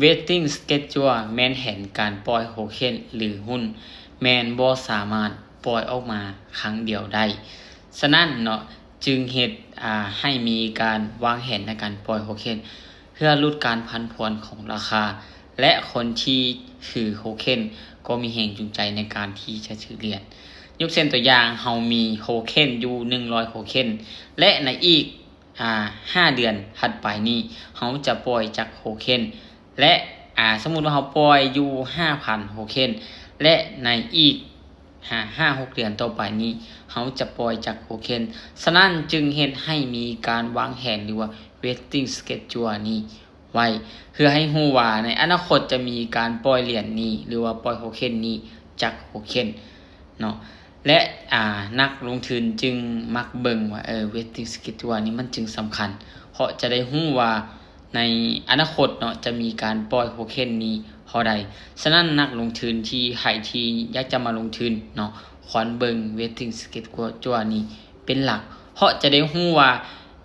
Vesting Schedule แม่นแผนการปล่อยโทเค็นหรือหุ้นแม่นบ่สามารถปล่อยออกมาครั้งเดียวได้ฉะนั้นเนาะจึงเฮ็ดให้มีการวางแผนในการปล่อยโทเค็นเพื่อลดการผันผวนของราคาและคนที่ถือโทเค็นก็มีแรงจูงใจในการที่จะถือเหรียญยกเช่นตัวอย่างเฮามีโทเค็นอยู่100โทเค็นและในอีก5 เดือนถัดไปนี้เฮาจะปล่อยจากโทเค็นและสมมุติว่าเฮาปล่อยอยู่ 5,000 โทเค็นและในอีก5-6 เดือนต่อไปนี้เฮาจะปล่อยจากโทเค็นฉะนั้นจึงเฮ็ดให้มีการวางแผนหรือว่า vesting schedule นี้ไว้เพื่อให้ฮู้ว่าในอนาคตจะมีการปล่อยเหรียญนี้หรือว่าปล่อยโทเค็นนี้จากโทเค็นเนาะและนักลงทุนจึงมักเบิ่งว่าvesting schedule นี้มันจึงสำคัญเพราะจะได้ฮู้ว่าในอนาคตเนาะจะมีการปล่อยโทเค็นนี้เท่าใดฉะนั้นนักลงทุนที่อยากจะมาลงทุนเนาะควรเบิ่ง vesting schedule นี้เป็นหลักเพราะจะได้ฮู้ว่า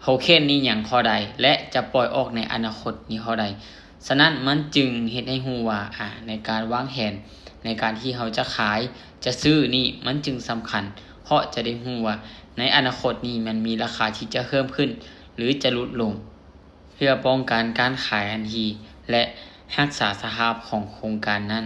โทเค็นนี้หยังเท่าใดและจะปล่อยออกในอนาคตนี้เท่าใดฉะนั้นมันจึงเฮ็ดให้ฮู้ว่าในการวางแผนในการที่เขาจะขายจะซื้อนี่มันจึงสำคัญเพราะจะได้ฮู้ว่าในอนาคตนี้มันมีราคาที่จะเพิ่มขึ้นหรือจะลดลงเพื่อป้องกันการขายทันทีและรักษาสภาพของโครงการนั้น